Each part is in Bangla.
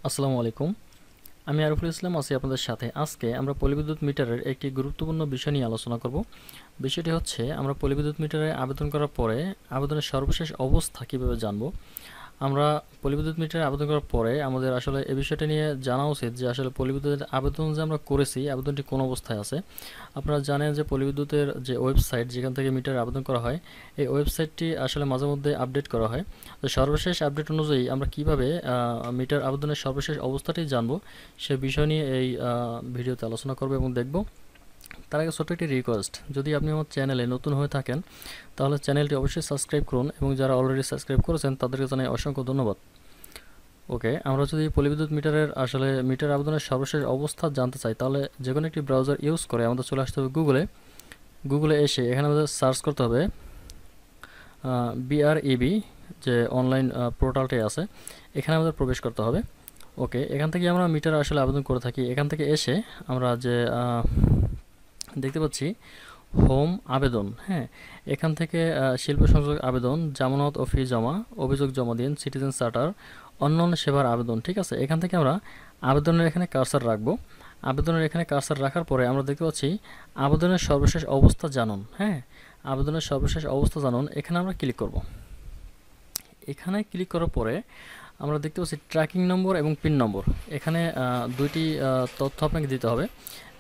আসসালামু আলাইকুম। আমি আরিফুল ইসলাম আছি আপনাদের সাথে। আজকে আমরা পলিবিদ্যুৎ মিটারের একটি গুরুত্বপূর্ণ বিষয় নিয়ে আলোচনা করব। বিষয়টি হচ্ছে আমরা পলিবিদ্যুৎ মিটারে আবেদন করার পরে আবেদনের সর্বশেষ অবস্থা কীভাবে জানব। আমরা পলিবিদ্যুৎ মিটারে আবেদন করার পরে আমাদের আসলে এই বিষয়টা নিয়ে জানা উচিত যে আসলে পলিবিদ্যুতের আবেদন যে আমরা করেছি আবেদনটি কোন অবস্থায় আছে। আপনারা জানেন যে পলিবিদ্যুতের যে ওয়েবসাইট যেখান থেকে মিটারে আবেদন করা হয়, এই ওয়েবসাইটটি আসলে মাঝে মধ্যে আপডেট করা হয়। তো সর্বশেষ আপডেট অনুযায়ী আমরা কিভাবে মিটার আবেদনের সর্বশেষ অবস্থাটি জানব সে বিষয় নিয়ে এই ভিডিওতে আলোচনা করব এবং দেখব। তার আগে ছোট্ট একটি রিকোয়েস্ট, যদি আপনি আমার চ্যানেলে নতুন হয়ে থাকেন তাহলে চ্যানেলটি অবশ্যই সাবস্ক্রাইব করুন এবং যারা অলরেডি সাবস্ক্রাইব করেছেন তাদেরকে জানাই অসংখ্য ধন্যবাদ। ওকে, আমরা যদি পলিবিদ্যুৎ মিটারের আসলে মিটার আবেদনের সর্বশেষ অবস্থা জানতে চাই তাহলে যে কোনো একটি ব্রাউজার ইউজ করে আমাদের চলে আসতে হবে গুগলে এসে এখানে আমাদের সার্চ করতে হবে বিআরইবি, যে অনলাইন পোর্টালটি আছে এখানে আমাদের প্রবেশ করতে হবে। ওকে, এখান থেকে আমরা মিটার আসলে আবেদন করে থাকি। এখান থেকে এসে আমরা যে দেখতে পাচ্ছি হোম আবেদন, হ্যাঁ, এখান থেকে শিল্প সংযোগ আবেদন, জামানত ও ফি জমা, অভিযোগ জমা দিন, সিটিজেন চার্টার, অন্যান্য সেবার আবেদন, ঠিক আছে। এখান থেকে আমরা আবেদনের এখানে কার্সার রাখবো। আবেদনের এখানে কার্সার রাখার পরে আমরা দেখতে পাচ্ছি আবেদনের সর্বশেষ অবস্থা জানুন, হ্যাঁ, আবেদনের সর্বশেষ অবস্থা জানুন, এখানে আমরা ক্লিক করব। এখানে ক্লিক করার পরে আমরা দেখতে পাচ্ছি ট্র্যাকিং নম্বর এবং পিন নম্বর। এখানে দুইটি তথ্য আপনাকে দিতে হবে,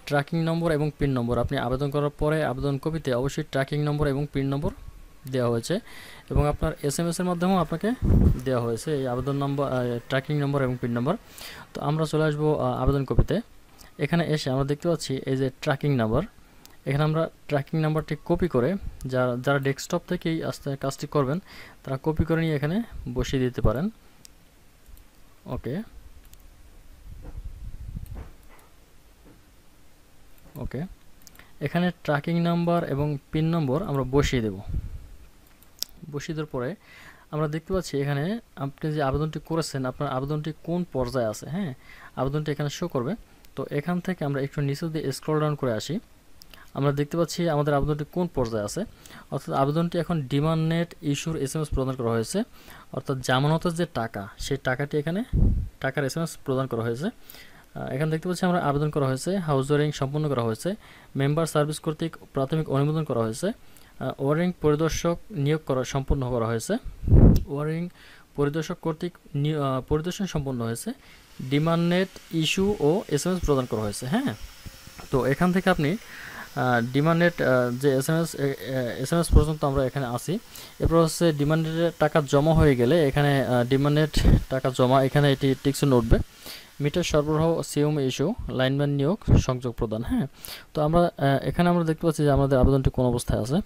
ট্র্যাকিং নম্বর এবং পিন নম্বর। আপনি আবেদন করার পরে আবেদন কপিতে অবশ্যই ট্র্যাকিং নম্বর এবং পিন নম্বর দেওয়া হয়েছে এবং আপনার এসএমএসের মাধ্যমেও আপনাকে দেওয়া হয়েছে এই আবেদন নম্বর, ট্র্যাকিং নম্বর এবং পিন নম্বর। তো আমরা চলে আসবো আবেদন কপিতে। এখানে এসে আমরা দেখতে পাচ্ছি এই যে ট্র্যাকিং নাম্বার, এখানে আমরা ট্র্যাকিং নাম্বারটি কপি করে যারা ডেস্কটপ থেকেই কাজটি করবেন তারা কপি করে নিয়ে এখানে বসিয়ে দিতে পারেন। ওকে ওকে এখানে ট্র্যাকিং নাম্বার এবং পিন নম্বর আমরা বসিয়ে দেব। বসিয়ে দেওয়ার পরে আমরা দেখতে পাচ্ছি এখানে আপনি যে আবেদনটি করেছেন আপনার আবেদনটি কোন পর্যায়ে আছে, হ্যাঁ, আবেদনটি এখানে শো করবে। তো এখান থেকে আমরা একটু নিচে দিয়ে স্ক্রল ডাউন করে আসি। আমরা দেখতে পাচ্ছি আমাদের আবেদনটি কোন পর্যায়ে আছে, অর্থাৎ আবেদনটি এখন ডিমান্ড নেট ইস্যুর এসএমএস প্রদান করা হয়েছে, অর্থাৎ জামানতের যে টাকা সেই টাকাটি এখানে টাকার এসএমএস প্রদান করা হয়েছে। এখানে দেখতে পাচ্ছি আমরা আবেদন করা হয়েছে, হাউস ওয়ারিং সম্পন্ন করা হয়েছে, মেম্বার সার্ভিস কর্তৃক প্রাথমিক অনুমোদন করা হয়েছে, ওয়ারিং পরিদর্শক নিয়োগ করা সম্পন্ন করা হয়েছে, ওয়ারিং পরিদর্শক কর্তৃক পরিদর্শন সম্পন্ন হয়েছে, ডিমান্ড নেট ইস্যু ও এসএমএস প্রদান করা হয়েছে, হ্যাঁ। তো এখান থেকে আপনি ডিমান্ডেড যে এসএমএস পর্যন্ত আমরা এখানে আসি। এরপর হচ্ছে ডিমান্ডের টাকা জমা হয়ে গেলে এখানে ডিমান্ডেড টাকা জমা, এখানে এটি টিকচিহ্ন উঠবে। মিটার সরবরাহ, সিএম ইস্যু, লাইনম্যান নিয়োগ, সংযোগ প্রদান, হ্যাঁ। তো আমরা এখানে আমরা দেখতে পাচ্ছি যে আমাদের আবেদনটি কোন অবস্থায় আছে।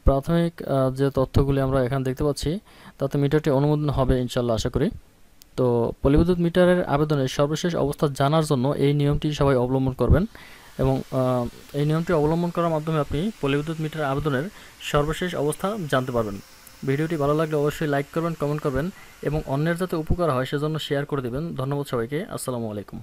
প্রাথমিক যে তথ্যগুলি আমরা এখানে দেখতে পাচ্ছি তাতে মিটারটি অনুমোদন হবে ইনশাল্লাহ, আশা করি। তো পলিবিদ্যুৎ মিটারের আবেদনের সর্বশেষ অবস্থা জানার জন্য এই নিয়মটি সবাই অবলম্বন করবেন এবং এই নিয়মটি অবলম্বন করার মাধ্যমে আপনি পলিবিদ্যুৎ মিটার আবেদনের সর্বশেষ অবস্থা জানতে পারবেন। ভিডিওটি ভালো লাগলে অবশ্যই লাইক করবেন, কমেন্ট করবেন এবং অন্যের যাতে উপকার হয় সেজন্য শেয়ার করে দেবেন। ধন্যবাদ সবাইকে। আসসালামু আলাইকুম।